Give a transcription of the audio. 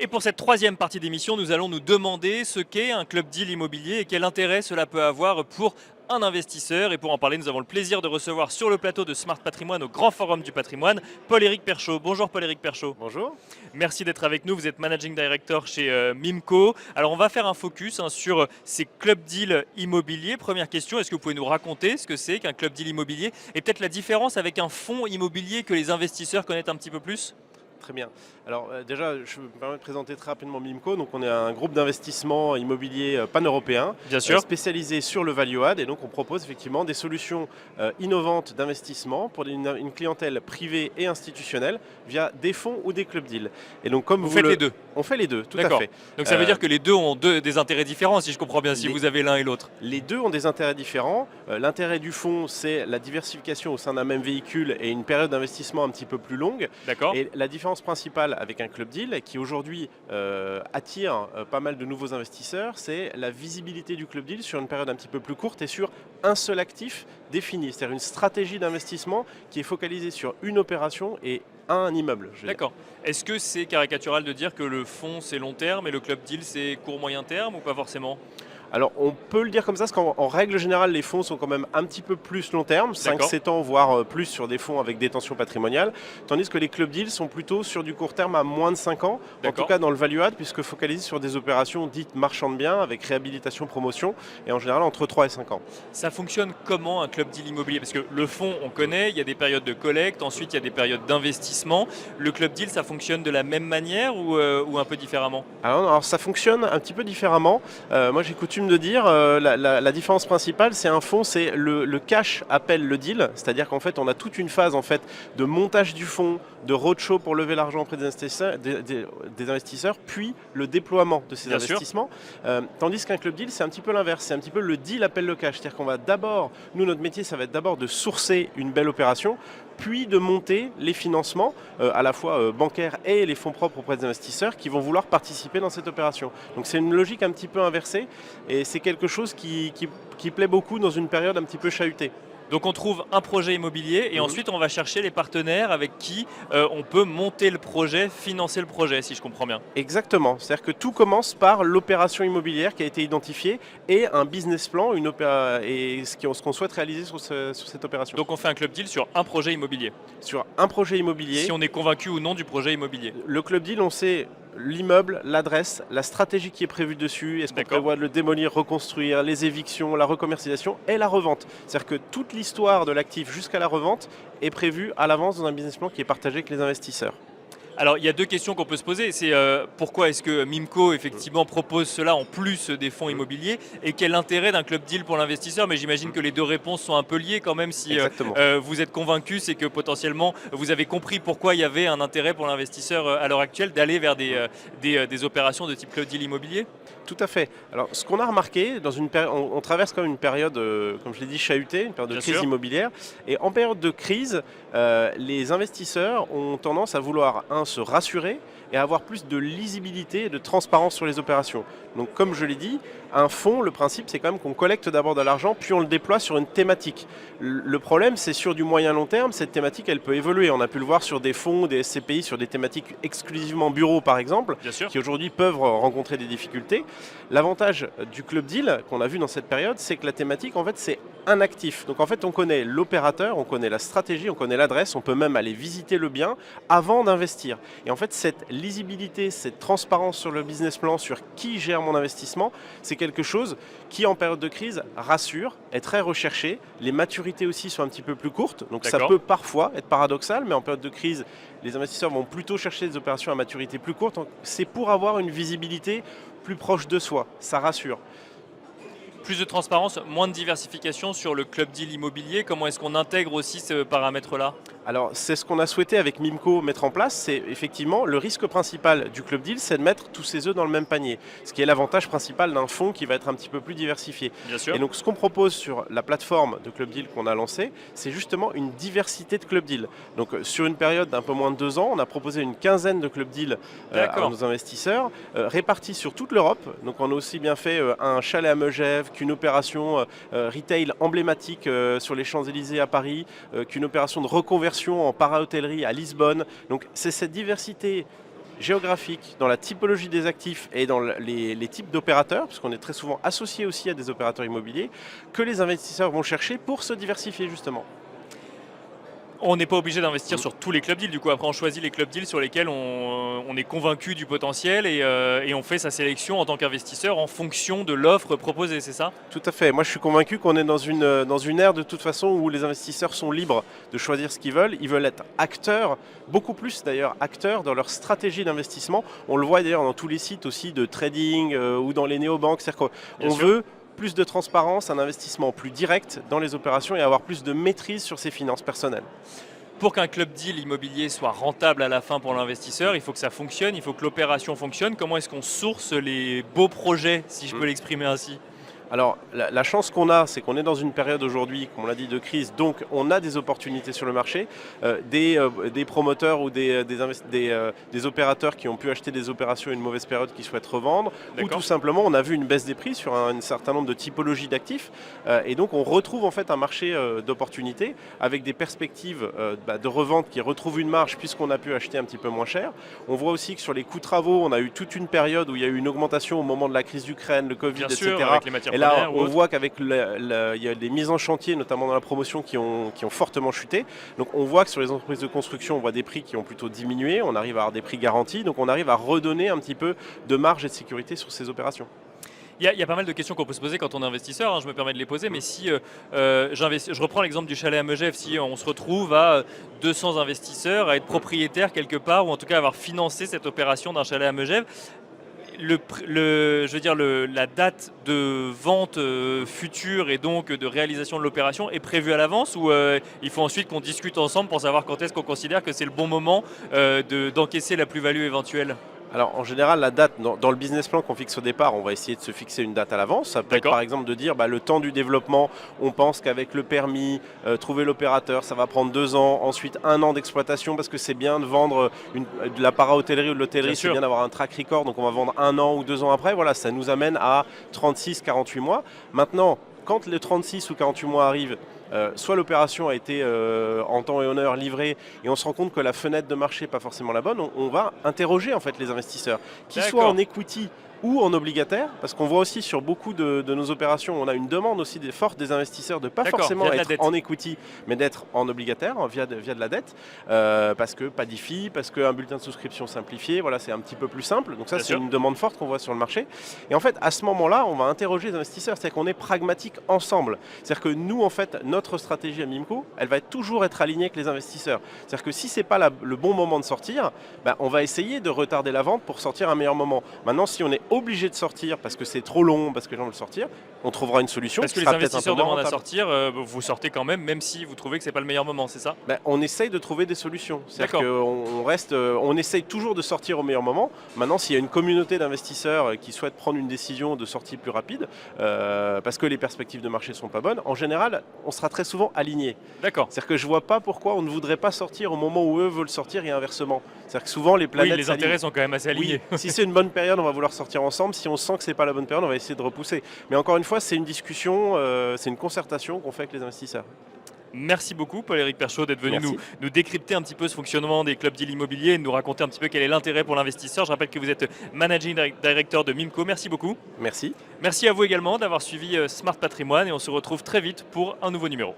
Et pour cette troisième partie d'émission, nous allons nous demander ce qu'est un club deal immobilier et quel intérêt cela peut avoir pour un investisseur. Et pour en parler, nous avons le plaisir de recevoir sur le plateau de Smart Patrimoine au Grand Forum du Patrimoine, Paul-Éric Perchaud. Bonjour Paul-Éric Perchaud. Bonjour. Merci d'être avec nous. Vous êtes Managing Director chez Mimco. Alors on va faire un focus sur ces club deals immobiliers. Première question, est-ce que vous pouvez nous raconter ce que c'est qu'un club deal immobilier et peut-être la différence avec un fonds immobilier que les investisseurs connaissent un petit peu plus? Très bien. Alors déjà, je me permets de présenter très rapidement Mimco. Donc on est un groupe d'investissement immobilier pan-européen Bien sûr. spécialisé sur le value add et donc on propose effectivement des solutions innovantes d'investissement pour une clientèle privée et institutionnelle via des fonds ou des club deals. Et donc comme Vous faites les deux. On fait les deux, tout à D'accord. fait. Donc ça veut dire que les deux ont des intérêts différents, si je comprends bien, si vous avez l'un et l'autre. Les deux ont des intérêts différents. L'intérêt du fonds, c'est la diversification au sein d'un même véhicule et une période d'investissement un petit peu plus longue. D'accord. Et la différence principale avec un club deal, qui aujourd'hui attire pas mal de nouveaux investisseurs, c'est la visibilité du club deal sur une période un petit peu plus courte et sur un seul actif défini. C'est-à-dire une stratégie d'investissement qui est focalisée sur une opération et un immeuble. D'accord. Est-ce que c'est caricatural de dire que le fonds c'est long terme et le club deal c'est court moyen terme ou pas forcément? Alors on peut le dire comme ça, parce qu'en règle générale, les fonds sont quand même un petit peu plus long terme, 5-7 ans, voire plus sur des fonds avec détention patrimoniale, tandis que les club deals sont plutôt sur du court terme à moins de 5 ans, en tout cas dans le value add, puisque focalisés sur des opérations dites marchand de biens, avec réhabilitation, promotion, et en général entre 3 et 5 ans. Ça fonctionne comment un club deal immobilier? Parce que le fonds, on connaît, il y a des périodes de collecte, ensuite il y a des périodes d'investissement. Le club deal, ça fonctionne de la même manière ou un peu différemment? Alors ça fonctionne un petit peu différemment. Moi j'ai coutume de dire, la différence principale, c'est un fonds, c'est le cash appelle le deal, c'est-à-dire qu'en fait on a toute une phase en fait de montage du fonds, de roadshow pour lever l'argent auprès des investisseurs, puis le déploiement de ces investissements. Tandis qu'un club deal, c'est un petit peu l'inverse, c'est un petit peu le deal appelle le cash, c'est-à-dire qu'on va d'abord, nous notre métier, ça va être d'abord de sourcer une belle opération, puis de monter les financements, à la fois bancaires et les fonds propres auprès des investisseurs qui vont vouloir participer dans cette opération. Donc c'est une logique un petit peu inversée et c'est quelque chose qui plaît beaucoup dans une période un petit peu chahutée. Donc on trouve un projet immobilier et ensuite on va chercher les partenaires avec qui on peut monter le projet, financer le projet, si je comprends bien. Exactement, c'est-à-dire que tout commence par l'opération immobilière qui a été identifiée et un business plan et ce qu'on souhaite réaliser sur cette opération. Donc on fait un club deal sur un projet immobilier. Sur un projet immobilier. Si on est convaincu ou non du projet immobilier. Le club deal, on sait l'immeuble, l'adresse, la stratégie qui est prévue dessus, est-ce qu'on prévoit de le démolir, reconstruire, les évictions, la recommercialisation et la revente. C'est-à-dire que toute l'histoire de l'actif jusqu'à la revente est prévue à l'avance dans un business plan qui est partagé avec les investisseurs. Alors il y a deux questions qu'on peut se poser, c'est pourquoi est-ce que Mimco effectivement propose cela en plus des fonds immobiliers et quel intérêt d'un club deal pour l'investisseur, mais j'imagine que les deux réponses sont un peu liées quand même. Si vous êtes convaincu, c'est que potentiellement vous avez compris pourquoi il y avait un intérêt pour l'investisseur à l'heure actuelle d'aller vers des opérations de type club deal immobilier. Tout à fait. Alors, ce qu'on a remarqué, on traverse quand même une période, comme je l'ai dit, chahutée, une période de crise immobilière. Et en période de crise, les investisseurs ont tendance à vouloir, se rassurer et avoir plus de lisibilité et de transparence sur les opérations. Donc, comme je l'ai dit, un fonds, le principe, c'est quand même qu'on collecte d'abord de l'argent, puis on le déploie sur une thématique. Le problème, c'est sur du moyen long terme, cette thématique, elle peut évoluer. On a pu le voir sur des fonds, des SCPI, sur des thématiques exclusivement bureaux, par exemple, qui aujourd'hui peuvent rencontrer des difficultés. L'avantage du club deal qu'on a vu dans cette période, c'est que la thématique, en fait, c'est un actif. Donc, en fait, on connaît l'opérateur, on connaît la stratégie, on connaît l'adresse, on peut même aller visiter le bien avant d'investir. Et en fait, cette lisibilité, cette transparence sur le business plan, sur qui gère mon investissement, c'est quelque chose qui, en période de crise, rassure, est très recherché. Les maturités aussi sont un petit peu plus courtes, donc ça peut parfois être paradoxal, mais en période de crise, les investisseurs vont plutôt chercher des opérations à maturité plus courte. C'est pour avoir une visibilité plus proche de soi, ça rassure. Plus de transparence, moins de diversification sur le club deal immobilier. Comment est-ce qu'on intègre aussi ce paramètre-là? Alors, c'est ce qu'on a souhaité avec Mimco mettre en place, c'est effectivement le risque principal du club deal, c'est de mettre tous ses œufs dans le même panier. Ce qui est l'avantage principal d'un fonds qui va être un petit peu plus diversifié. Bien sûr. Et donc, ce qu'on propose sur la plateforme de club deal qu'on a lancée, c'est justement une diversité de club deal. Donc, sur une période d'un peu moins de 2 ans, on a proposé une quinzaine de club deal à nos investisseurs, répartis sur toute l'Europe. Donc, on a aussi bien fait un chalet à Megève, qu'une opération retail emblématique sur les Champs-Élysées à Paris, qu'une opération de reconversion en para-hôtellerie à Lisbonne. Donc c'est cette diversité géographique, dans la typologie des actifs et dans les types d'opérateurs, parce qu'on est très souvent associé aussi à des opérateurs immobiliers, que les investisseurs vont chercher pour se diversifier justement. On n'est pas obligé d'investir sur tous les club deals. Du coup, après, on choisit les club deals sur lesquels on est convaincu du potentiel et on fait sa sélection en tant qu'investisseur en fonction de l'offre proposée, c'est ça? Tout à fait. Moi, je suis convaincu qu'on est dans une ère de toute façon où les investisseurs sont libres de choisir ce qu'ils veulent. Ils veulent être acteurs, beaucoup plus d'ailleurs acteurs dans leur stratégie d'investissement. On le voit d'ailleurs dans tous les sites aussi de trading ou dans les néobanques. C'est-à-dire qu'on veut plus de transparence, un investissement plus direct dans les opérations et avoir plus de maîtrise sur ses finances personnelles. Pour qu'un club deal immobilier soit rentable à la fin pour l'investisseur, il faut que ça fonctionne, il faut que l'opération fonctionne. Comment est-ce qu'on source les beaux projets, si je peux l'exprimer ainsi? Alors, la chance qu'on a, c'est qu'on est dans une période aujourd'hui, comme on l'a dit, de crise, donc on a des opportunités sur le marché, des promoteurs ou des opérateurs qui ont pu acheter des opérations à une mauvaise période qui souhaitent revendre, ou tout simplement on a vu une baisse des prix sur un certain nombre de typologies d'actifs, et donc on retrouve en fait un marché d'opportunités avec des perspectives de revente qui retrouvent une marge puisqu'on a pu acheter un petit peu moins cher. On voit aussi que sur les coûts de travaux, on a eu toute une période où il y a eu une augmentation au moment de la crise d'Ukraine, le Covid, Bien etc. sûr, avec les matières Et là, premières on voit qu'avec il y a des mises en chantier, notamment dans la promotion, qui ont fortement chuté. Donc on voit que sur les entreprises de construction, on voit des prix qui ont plutôt diminué. On arrive à avoir des prix garantis. Donc on arrive à redonner un petit peu de marge et de sécurité sur ces opérations. Il y a pas mal de questions qu'on peut se poser quand on est investisseur, hein, je me permets de les poser, mais si je reprends l'exemple du chalet à Megève, si on se retrouve à 200 investisseurs, à être propriétaire quelque part, ou en tout cas avoir financé cette opération d'un chalet à Megève, la date de vente future et donc de réalisation de l'opération est prévue à l'avance, ou il faut ensuite qu'on discute ensemble pour savoir quand est-ce qu'on considère que c'est le bon moment d'encaisser la plus-value éventuelle? Alors en général, la date, dans le business plan qu'on fixe au départ, on va essayer de se fixer une date à l'avance. Ça peut être par exemple de dire le temps du développement, on pense qu'avec le permis, trouver l'opérateur, ça va prendre 2 ans, ensuite 1 an d'exploitation parce que c'est bien de vendre de la para-hôtellerie ou de l'hôtellerie, c'est bien d'avoir un track record, donc on va vendre 1 an ou 2 ans après. Voilà, ça nous amène à 36-48 mois. Maintenant, quand les 36 ou 48 mois arrivent, soit l'opération a été en temps et en heure livrée et on se rend compte que la fenêtre de marché n'est pas forcément la bonne, on va interroger en fait les investisseurs, qu'ils soient en equity ou en obligataire, parce qu'on voit aussi sur beaucoup de nos opérations, on a une demande aussi forte des investisseurs de ne pas forcément être en equity, mais d'être en obligataire via de la dette, parce que pas d'IFI, parce qu'un bulletin de souscription simplifié, voilà, c'est un petit peu plus simple. Donc ça, c'est une demande forte qu'on voit sur le marché. Et en fait, à ce moment-là, on va interroger les investisseurs, c'est-à-dire qu'on est pragmatique ensemble. C'est-à-dire que nous, en fait, notre stratégie à Mimco, elle va toujours être alignée avec les investisseurs. C'est-à-dire que si c'est pas le bon moment de sortir, on va essayer de retarder la vente pour sortir un meilleur moment. Maintenant, si on est obligé de sortir parce que c'est trop long, parce que les gens veulent sortir, on trouvera une solution. Parce que les investisseurs demandent à sortir, vous sortez quand même si vous trouvez que c'est pas le meilleur moment, c'est ça? On essaye de trouver des solutions. C'est-à-dire on essaye toujours de sortir au meilleur moment. Maintenant, s'il y a une communauté d'investisseurs qui souhaitent prendre une décision de sortie plus rapide, parce que les perspectives de marché sont pas bonnes, en général, on sera très souvent aligné. D'accord. C'est-à-dire que je vois pas pourquoi on ne voudrait pas sortir au moment où eux veulent sortir et inversement. C'est-à-dire que souvent les planètes les intérêts sont quand même assez alignés. Oui, si c'est une bonne période, on va vouloir sortir ensemble. Si on sent que c'est pas la bonne période, on va essayer de repousser. Mais encore une fois, c'est une discussion, c'est une concertation qu'on fait avec les investisseurs. Merci beaucoup Paul-Éric Perchaud d'être venu nous décrypter un petit peu ce fonctionnement des clubs deal immobiliers et de nous raconter un petit peu quel est l'intérêt pour l'investisseur. Je rappelle que vous êtes Managing Director de Mimco. Merci beaucoup. Merci. Merci à vous également d'avoir suivi Smart Patrimoine et on se retrouve très vite pour un nouveau numéro.